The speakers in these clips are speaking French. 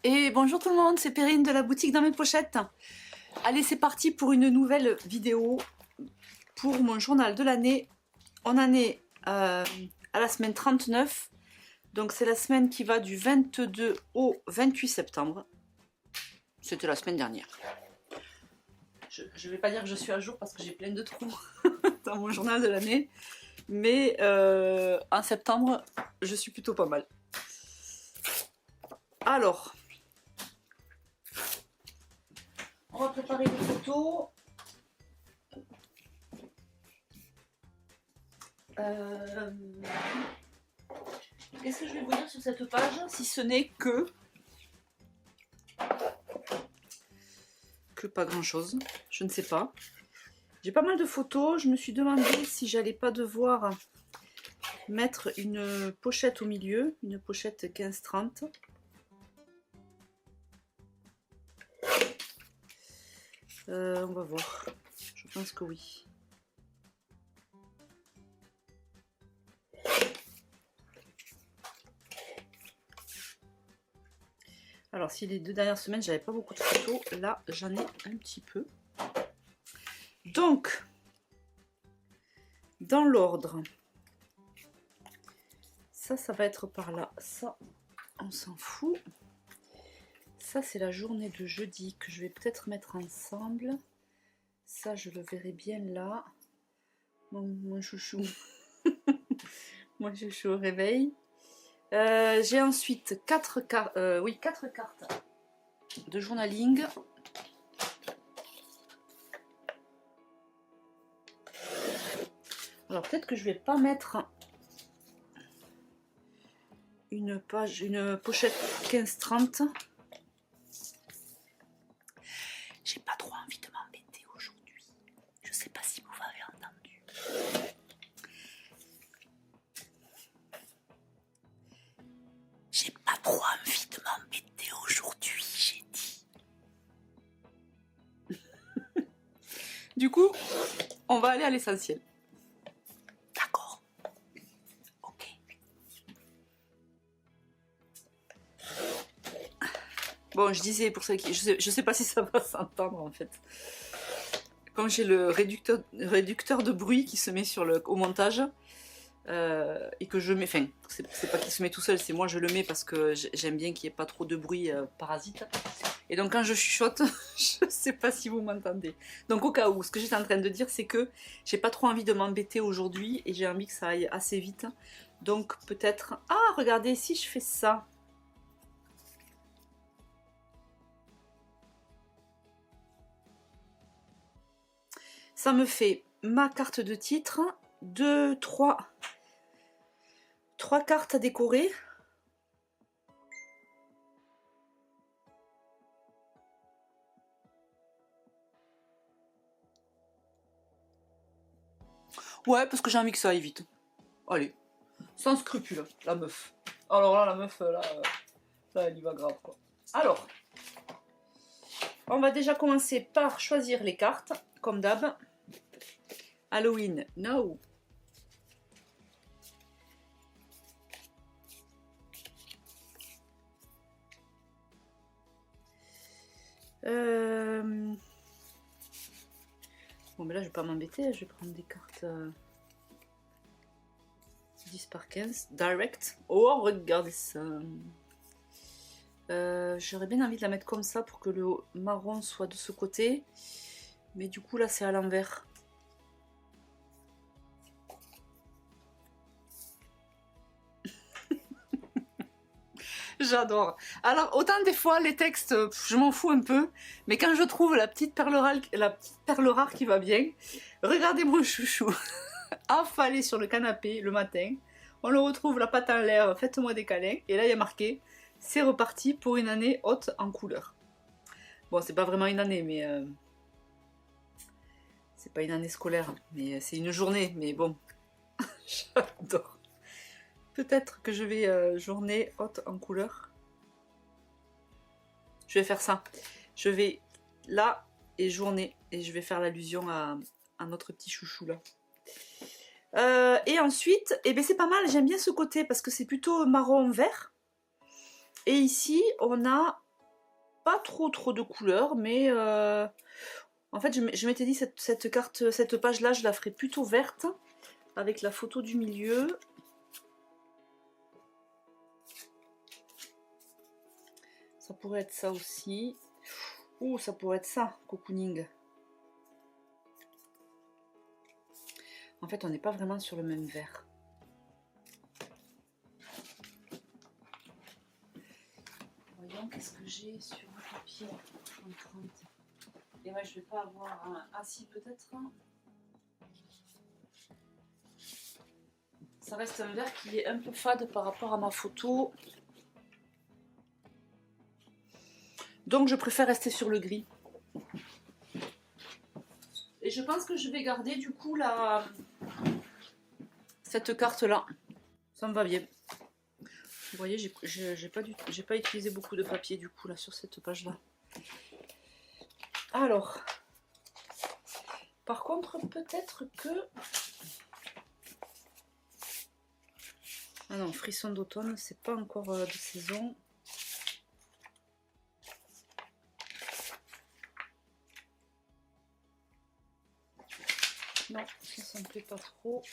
Et bonjour tout le monde, c'est Perrine de la boutique dans mes pochettes. Allez, c'est parti pour une nouvelle vidéo pour mon journal de l'année. On en est à la semaine 39, donc c'est la semaine qui va du 22 au 28 septembre. C'était la semaine dernière. Je ne vais pas dire que je suis à jour parce que j'ai plein de trous dans mon journal de l'année, mais en septembre, je suis plutôt pas mal. Alors, on va préparer les photos. Qu'est-ce que je vais vous dire sur cette page, si ce n'est que pas grand chose, je ne sais pas. J'ai pas mal de photos, je me suis demandé si j'allais pas devoir mettre une pochette au milieu, une pochette 15-30. On va voir, je pense que oui. Alors si les deux dernières semaines j'avais pas beaucoup de photos, là j'en ai un petit peu. Donc, dans l'ordre, ça va être par là, ça on s'en fout. Ça c'est la journée de jeudi que je vais peut-être mettre ensemble. Ça je le verrai bien là. Mon chouchou. Mon chouchou au réveil. J'ai ensuite 4 cartes de journaling. Alors peut-être que je vais pas mettre une pochette 15-30. J'ai pas trop envie de m'embêter aujourd'hui. Je sais pas si vous m'avez entendu. J'ai pas trop envie de m'embêter aujourd'hui, j'ai dit. Du coup, on va aller à l'essentiel. D'accord. Ok. Bon, je disais pour ceux qui... Je sais pas si ça va s'entendre en fait. Comme j'ai le réducteur de bruit qui se met au montage, et que je mets... Enfin, c'est pas qu'il se met tout seul, c'est moi je le mets parce que j'aime bien qu'il n'y ait pas trop de bruit parasite. Et donc quand je chuchote, je sais pas si vous m'entendez. Donc au cas où, ce que j'étais en train de dire, c'est que j'ai pas trop envie de m'embêter aujourd'hui et j'ai envie que ça aille assez vite. Donc peut-être... Ah, regardez, si je fais ça... Ça me fait ma carte de titre, 3 cartes à décorer. Ouais, parce que j'ai envie que ça aille vite. Allez, sans scrupule, la meuf. Alors là, la meuf, là elle y va grave, quoi. Alors, on va déjà commencer par choisir les cartes, comme d'hab. Halloween, no. Bon, mais là, je vais pas m'embêter, je vais prendre des cartes 10 par 15, direct. Oh, regardez ça. J'aurais bien envie de la mettre comme ça pour que le marron soit de ce côté. Mais du coup, là, c'est à l'envers. J'adore. Alors, autant des fois, les textes, je m'en fous un peu. Mais quand je trouve la petite perle rare qui va bien, regardez mon chouchou. Affalé sur le canapé le matin. On le retrouve la patte en l'air, faites-moi des câlins. Et là, il y a marqué, c'est reparti pour une année haute en couleur. Bon, c'est pas vraiment une année, mais... c'est pas une année scolaire, mais c'est une journée. Mais bon, j'adore. Peut-être que je vais journée haute en couleur. Je vais faire ça. Je vais là et journée. Et je vais faire l'allusion à notre petit chouchou là. Et ensuite, eh ben c'est pas mal. J'aime bien ce côté parce que c'est plutôt marron vert. Et ici, on a pas trop de couleurs, mais en fait je m'étais dit cette carte, cette page là je la ferai plutôt verte avec la photo du milieu. Ça pourrait être ça aussi. Ou ça pourrait être ça, cocooning. En fait on n'est pas vraiment sur le même vert. Voyons qu'est-ce que j'ai sur le papier en 30. Et ouais, je vais pas avoir un... Ah si, peut-être. Ça reste un vert qui est un peu fade par rapport à ma photo. Donc je préfère rester sur le gris. Et je pense que je vais garder du coup cette carte là. Ça me va bien. Vous voyez, j'ai pas utilisé beaucoup de papier du coup là sur cette page là. Alors, par contre, peut-être que... Ah non, frisson d'automne, c'est pas encore de saison. Non, ça me plaît pas trop.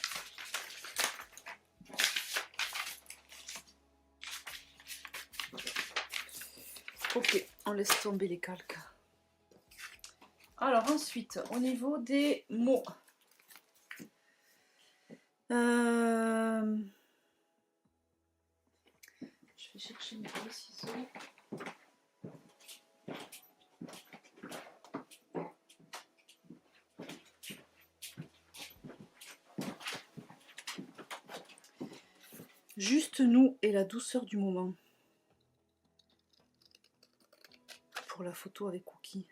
Ok, on laisse tomber les calques. Alors ensuite, au niveau des mots. Je vais chercher mes gros ciseaux. Juste nous et la douceur du moment. Pour la photo avec Cookie.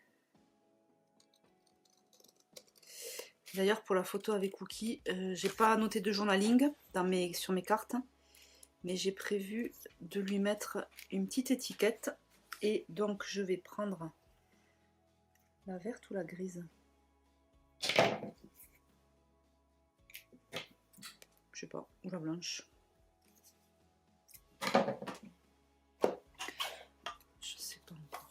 D'ailleurs, pour la photo avec Cookie, j'ai pas noté de journaling sur mes cartes, mais j'ai prévu de lui mettre une petite étiquette. Et donc, je vais prendre la verte ou la grise. Je sais pas, ou la blanche. Je sais pas encore.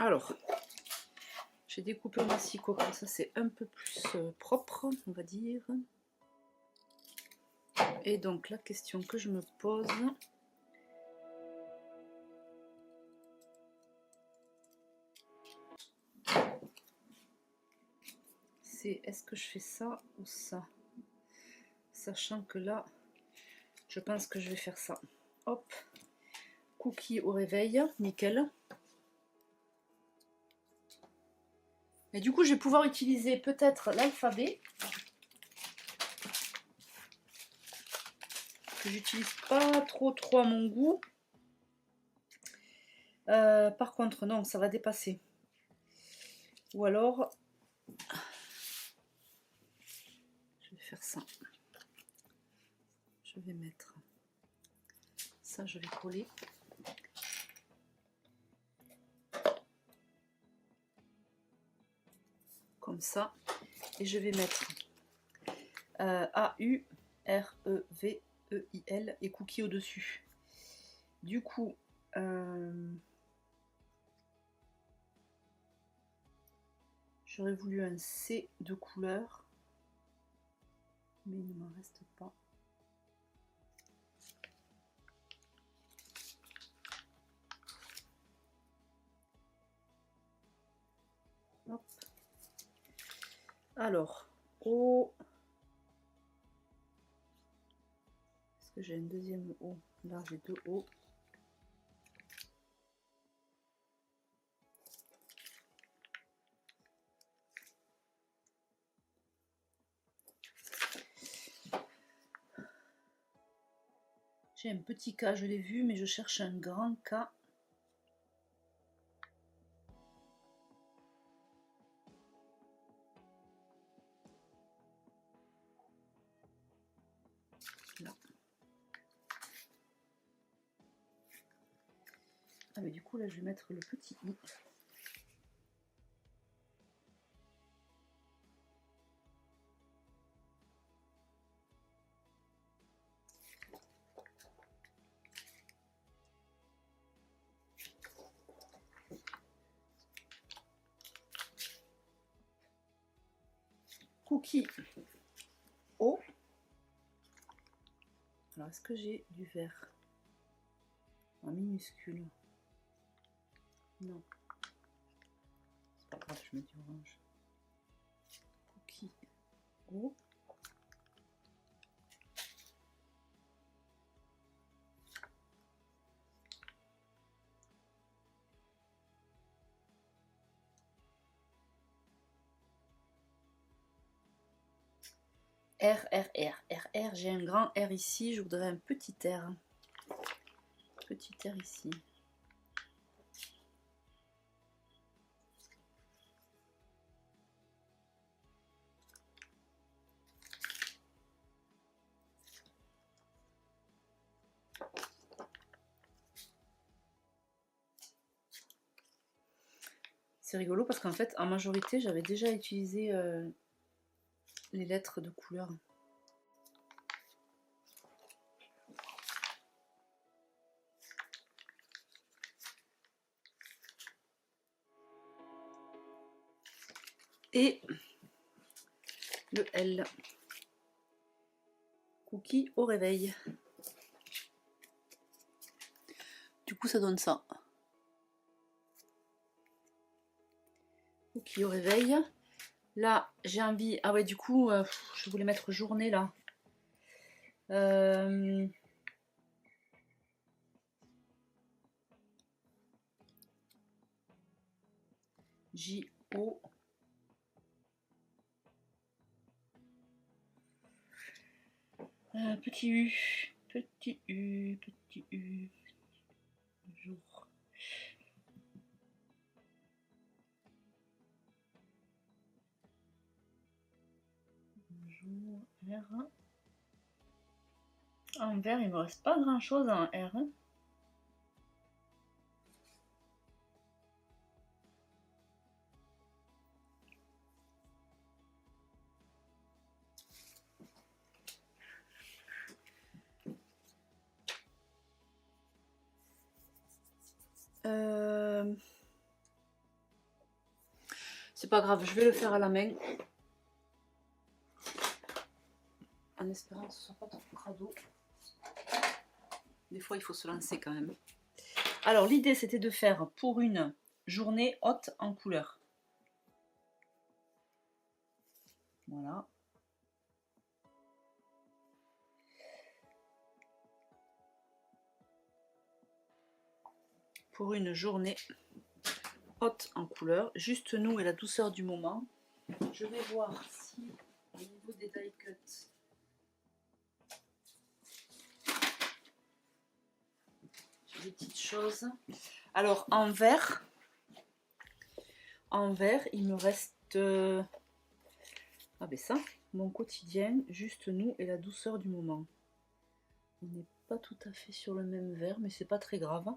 Alors, j'ai découpé mon massicot comme ça, c'est un peu plus propre, on va dire. Et donc, la question que je me pose, c'est est-ce que je fais ça ou ça? Sachant que là, je pense que je vais faire ça. Hop, Cookie au réveil, nickel. Et du coup, je vais pouvoir utiliser peut-être l'alphabet. Que j'utilise pas trop à mon goût. Par contre, non, ça va dépasser. Ou alors, je vais faire ça. Je vais mettre ça, je vais coller. Comme ça. Et je vais mettre A-U-R-E-V-E-I-L et Cookie au-dessus. Du coup, j'aurais voulu un C de couleur, mais il ne m'en reste pas. Hop. Alors, O. Est-ce que j'ai un deuxième haut? Là j'ai deux hauts. J'ai un petit K, je l'ai vu, mais je cherche un grand K. Là. Ah mais du coup là je vais mettre le petit I. Cookie O. Alors est-ce que j'ai du vert en minuscule? Non. C'est pas grave, je mets du orange. Cookie O. R, j'ai un grand R ici, je voudrais un petit R. Petit R ici. C'est rigolo parce qu'en fait, en majorité, j'avais déjà utilisé les lettres de couleur. Et le L. Cookie au réveil. Du coup, ça donne ça. Cookie au réveil. Là, j'ai envie... Ah ouais, du coup, je voulais mettre journée, là. J-O... petit U, petit U, petit U, jour. Jour, R. En vert, il me reste pas grand chose en R. C'est pas grave, je vais le faire à la main. En espérant que ce soit pas trop crado. Des fois, il faut se lancer quand même. Alors, l'idée, c'était de faire pour une journée haute en couleur. Voilà. Pour une journée haute en couleur, juste nous et la douceur du moment. Je vais voir si au niveau des die cuts, j'ai des petites choses. Alors en vert, il me reste ah ben ça, mon quotidien, juste nous et la douceur du moment. On n'est pas tout à fait sur le même vert, mais c'est pas très grave.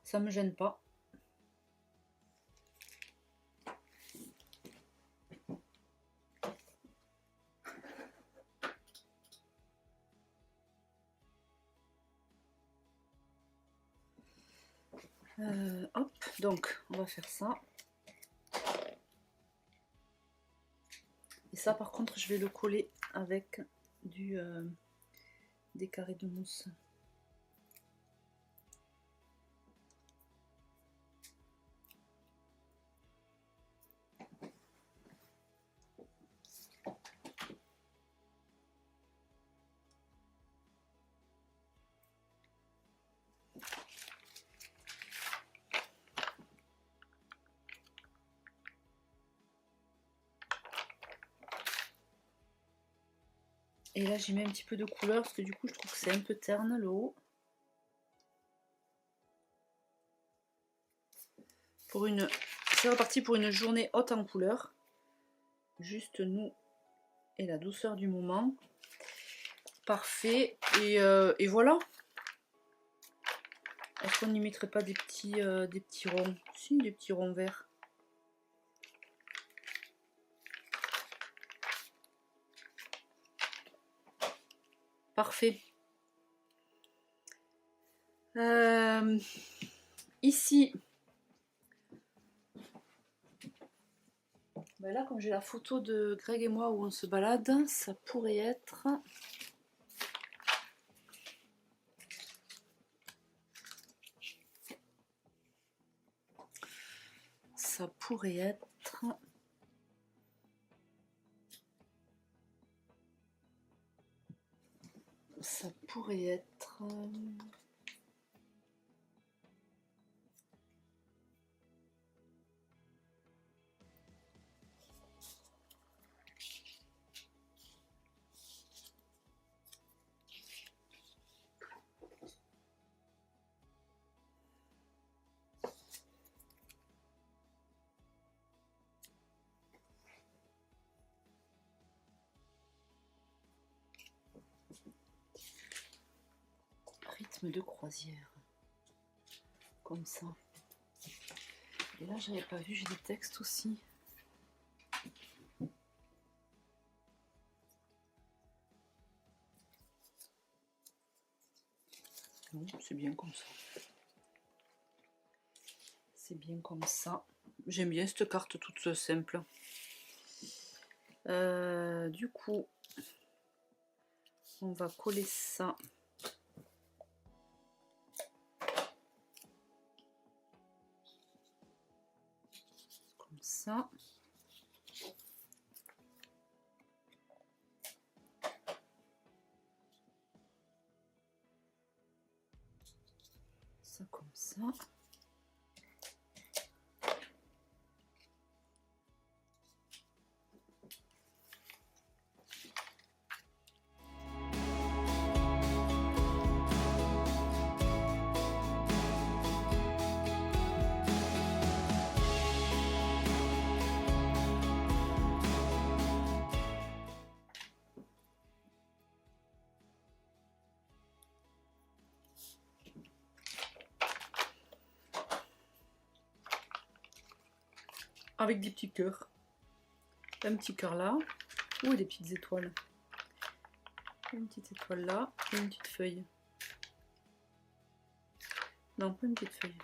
Ça me gêne pas. Hop, donc on va faire ça. Et ça par contre je vais le coller avec des carrés de mousse. Et là j'y mets un petit peu de couleur parce que du coup je trouve que c'est un peu terne le haut. C'est reparti pour une journée haute en couleur. Juste nous et la douceur du moment. Parfait. Et voilà. Est-ce qu'on n'y mettrait pas des petits ronds? Si, des petits ronds verts. Parfait. Ici, ben là, comme j'ai la photo de Greg et moi où on se balade, ça pourrait être... Ça pourrait être... Ça pourrait être... rythme de croisière. Comme ça. Et là, j'avais pas vu, j'ai des textes aussi. Non, c'est bien comme ça. C'est bien comme ça. J'aime bien cette carte toute simple. Du coup, on va coller ça. Comme ça. Ça comme ça. Avec des petits cœurs. Un petit cœur là. Ou des petites étoiles. Une petite étoile là. Et une petite feuille. Non, pas une petite feuille.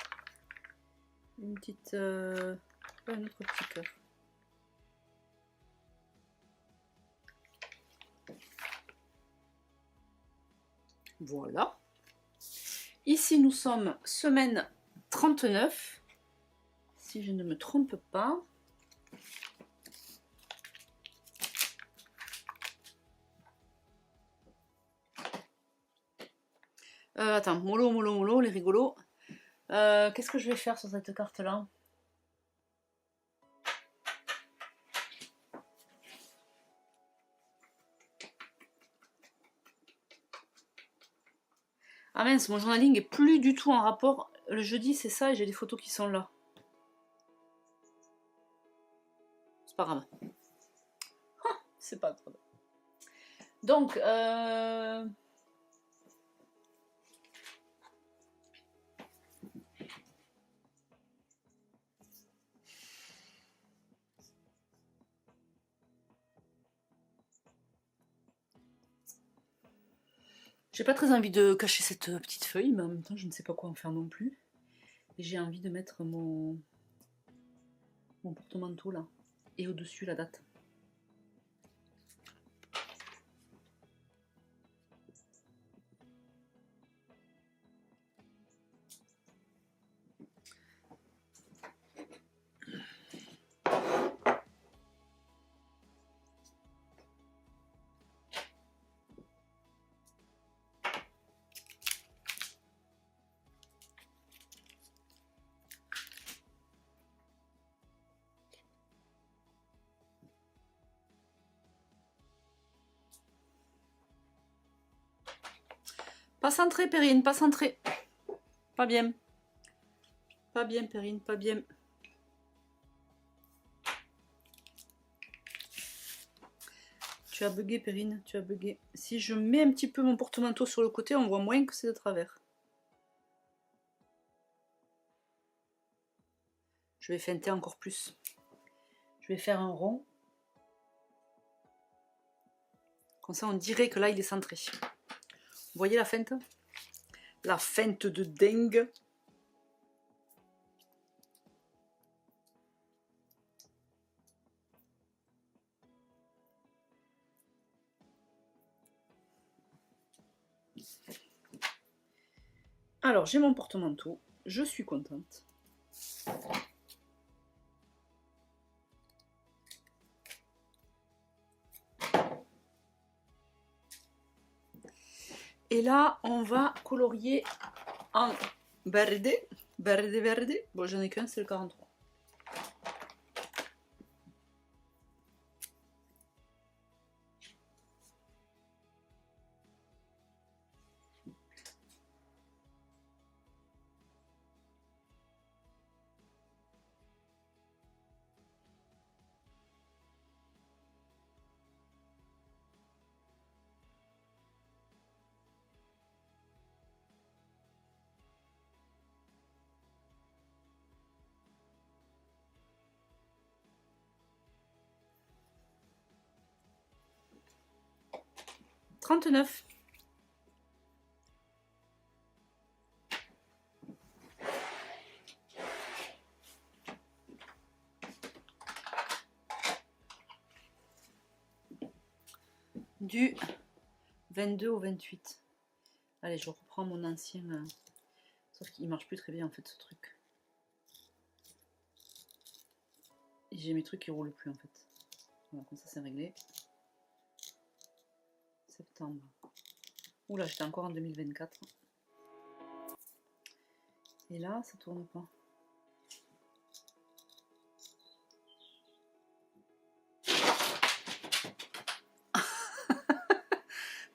Une petite... un autre petit cœur. Voilà. Ici, nous sommes semaine 39. Si je ne me trompe pas. Attends, mollo, les rigolos. Qu'est-ce que je vais faire sur cette carte-là? Ah mince, mon journaling est plus du tout en rapport. Le jeudi, c'est ça, et j'ai des photos qui sont là. C'est pas grave. Ah, c'est pas grave. Donc, j'ai pas très envie de cacher cette petite feuille, mais en même temps, je ne sais pas quoi en faire non plus. Et j'ai envie de mettre mon porte-manteau là. Et au-dessus, la date. Pas centré, Perrine, pas centré. Pas bien. Pas bien, Perrine, pas bien. Tu as bugué, Perrine, tu as bugué. Si je mets un petit peu mon porte-manteau sur le côté, on voit moins que c'est de travers. Je vais feinter encore plus. Je vais faire un rond. Comme ça, on dirait que là, il est centré. Vous voyez la feinte? La feinte de dingue. Alors, j'ai mon porte-manteau. Je suis contente. Et là, on va colorier en verde. Verde. Bon, j'en ai qu'un, c'est le 43. « 39. Du 22 au 28. Allez, je reprends mon ancien... Sauf qu'il marche plus très bien en fait ce truc. Et j'ai mes trucs qui roulent plus en fait. Voilà, comme ça c'est réglé. Septembre. Oula, j'étais encore en 2024. Et là, ça tourne pas.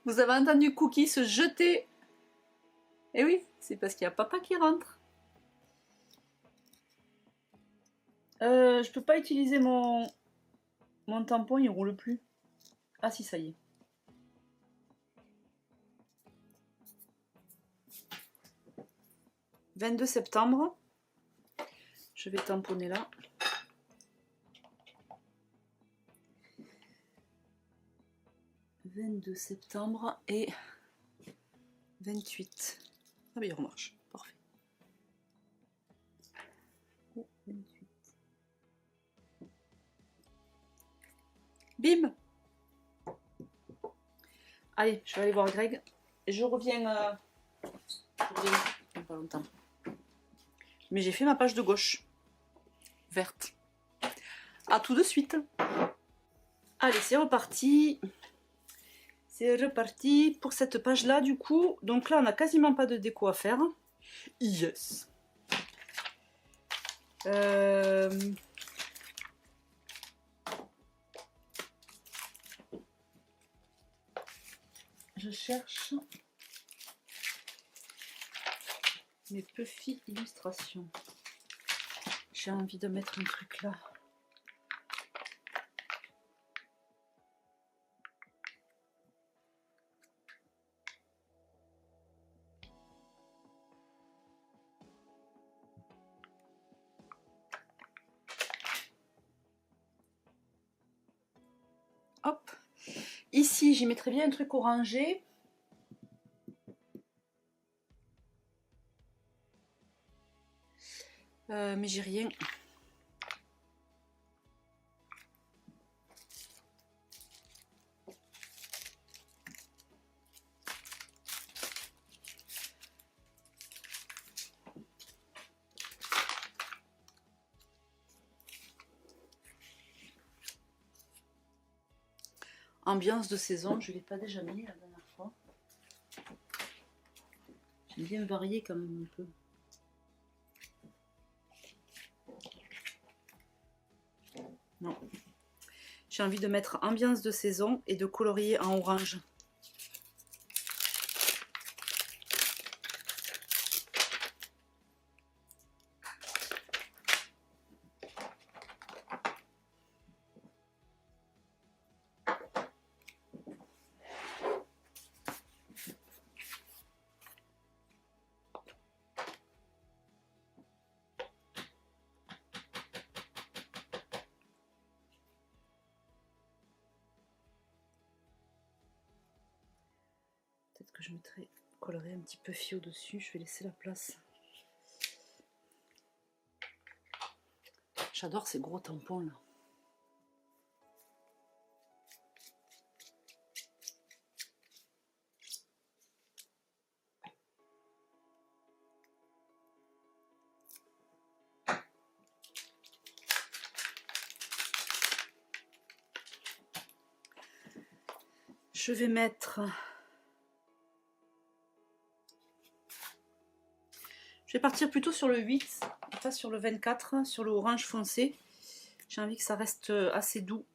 Vous avez entendu Cookie se jeter. Eh oui, c'est parce qu'il y a papa qui rentre. Je peux pas utiliser mon tampon, il roule plus. Ah si, ça y est. « 22 septembre. Je vais tamponner là. « 22 septembre et 28. » Ah ben il remarche. Parfait. Oh, 28. Bim. Allez, je vais aller voir Greg. Je reviens dans pas longtemps. Mais j'ai fait ma page de gauche. Verte. À tout de suite. Allez, c'est reparti. C'est reparti pour cette page-là, du coup. Donc là, on n'a quasiment pas de déco à faire. Yes. Je cherche mes Puffy illustrations. J'ai envie de mettre un truc là. Hop. Ici, j'y mettrais bien un truc orangé. Mais j'ai rien. Ambiance de saison, je ne l'ai pas déjà mis la dernière fois. J'aime bien varier quand même un peu. Non. J'ai envie de mettre ambiance de saison et de colorier en orange. Peut-être que je collerai un petit peu fille au-dessus, je vais laisser la place. J'adore ces gros tampons là. Je vais mettre... Je vais partir plutôt sur le 8, pas sur le 24, sur le orange foncé. J'ai envie que ça reste assez doux.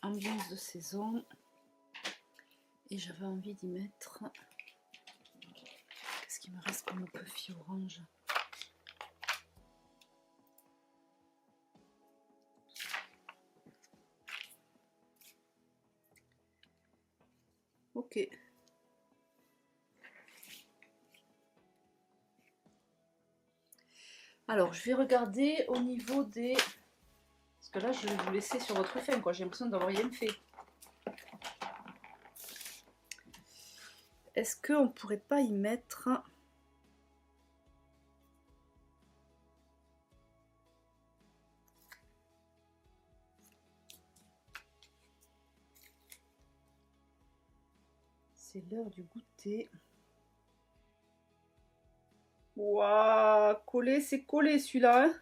Ambiance de saison. Et j'avais envie d'y mettre... Qu'est-ce qu'il me reste comme puffy orange? Ok. Alors, je vais regarder au niveau des... Parce que là, je vais vous laisser sur votre fin, quoi. J'ai l'impression d'avoir rien fait. Est-ce qu'on pourrait pas y mettre... C'est l'heure du goûter. Waouh, collé, c'est collé celui-là. Hein,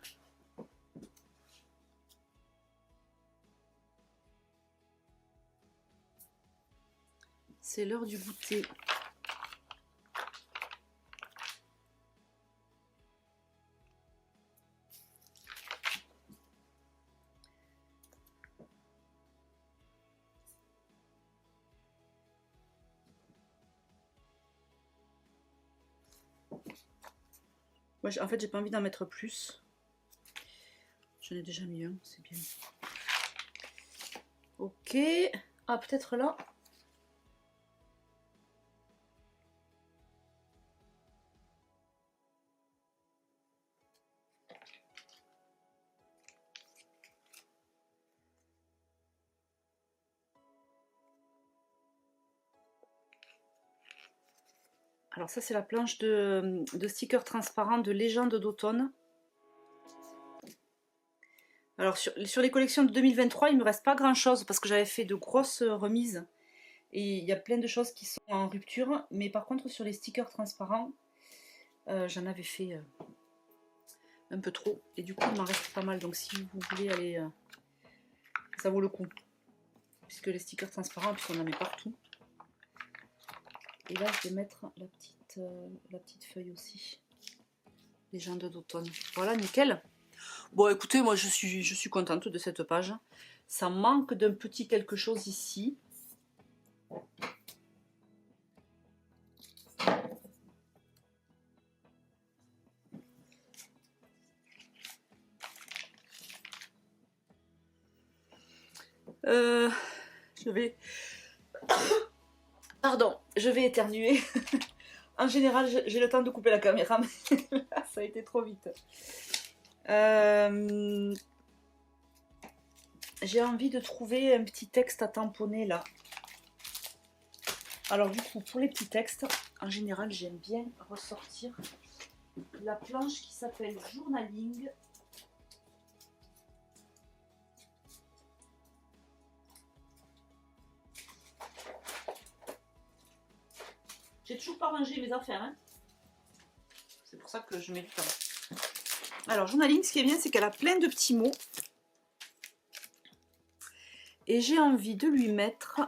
c'est l'heure du goûter. Moi, en fait, j'ai pas envie d'en mettre plus. J'en ai déjà mis un, c'est bien. Ok. Ah, peut-être là. Alors ça, c'est la planche de stickers transparents de Légende d'automne. Alors sur les collections de 2023, il me reste pas grand chose parce que j'avais fait de grosses remises. Et il y a plein de choses qui sont en rupture. Mais par contre, sur les stickers transparents, j'en avais fait un peu trop. Et du coup, il m'en reste pas mal. Donc si vous voulez aller... ça vaut le coup. Puisque les stickers transparents, puisqu'on en met partout. Et là, je vais mettre la petite feuille aussi. Légende d'automne. Voilà, nickel. Bon, écoutez, moi, je suis contente de cette page. Ça manque d'un petit quelque chose ici. Je vais... Pardon, je vais éternuer. En général, j'ai le temps de couper la caméra, mais là, ça a été trop vite. J'ai envie de trouver un petit texte à tamponner là. Alors du coup, pour les petits textes, en général, j'aime bien ressortir la planche qui s'appelle Journaling. J'ai toujours pas rangé mes affaires, hein. C'est pour ça que je mets du temps. Alors, Journaling, ce qui est bien, c'est qu'elle a plein de petits mots. Et j'ai envie de lui mettre...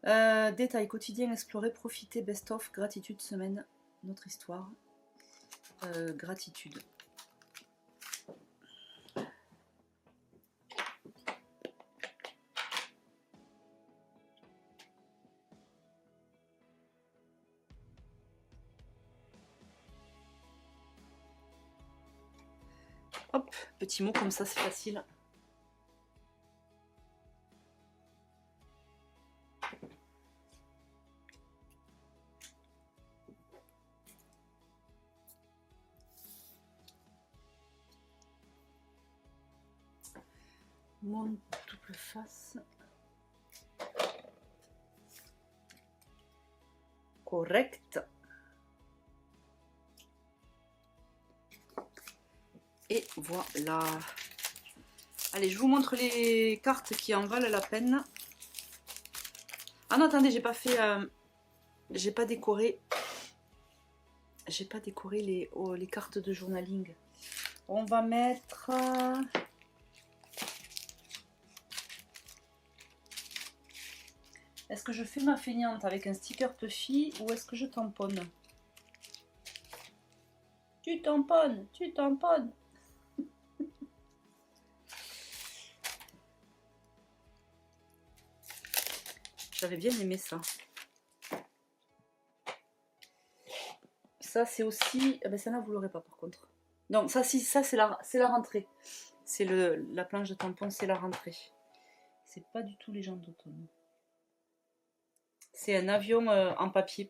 détails quotidiens, explorer, profiter, best-of, gratitude, semaine, notre histoire. Gratitude. Hop, petit mot comme ça, c'est facile. Mon double face. Correct. Et voilà. Allez, je vous montre les cartes qui en valent la peine. Ah non, attendez, j'ai pas fait... j'ai pas décoré... J'ai pas décoré les cartes de journaling. On va mettre... Est-ce que je fais ma feignante avec un sticker Puffy ou est-ce que je tamponne? Tu tamponnes, tu tamponnes. J'avais bien aimé ça. Ça c'est aussi... Ah ben ça là vous l'aurez pas par contre. Non, ça si, ça c'est la rentrée. C'est la planche de tampon, c'est la rentrée. C'est pas du tout les gens d'automne. C'est un avion en papier.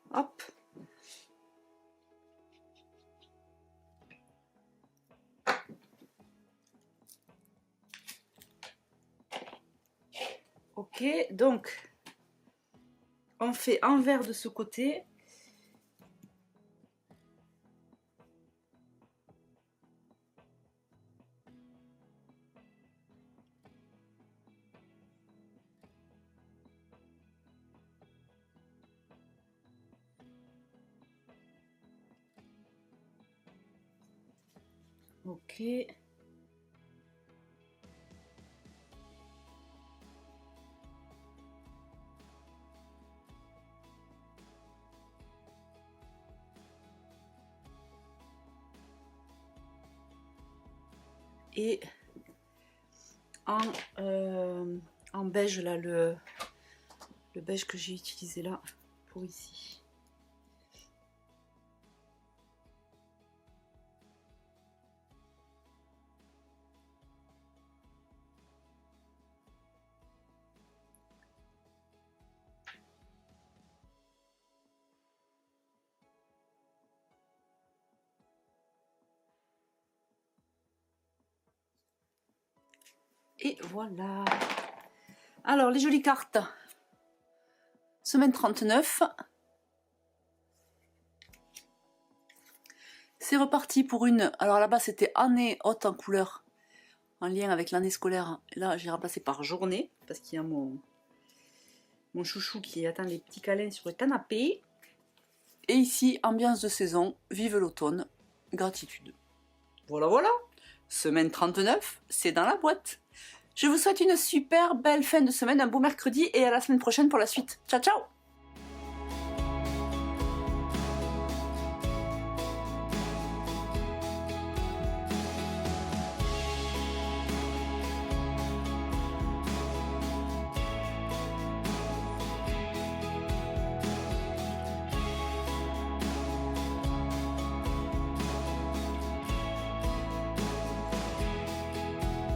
Hop. Ok, donc on fait un verre de ce côté. Ok. Et en beige là, le beige que j'ai utilisé là pour ici. Et voilà. Alors, les jolies cartes. Semaine 39. C'est reparti pour une... Alors là-bas, c'était année haute en couleur, en lien avec l'année scolaire. Là, j'ai remplacé par journée, parce qu'il y a mon chouchou qui attend les petits câlins sur le canapé. Et ici, ambiance de saison, vive l'automne, gratitude. Voilà, voilà. Semaine 39, c'est dans la boîte. Je vous souhaite une super belle fin de semaine, un beau mercredi et à la semaine prochaine pour la suite. Ciao, ciao!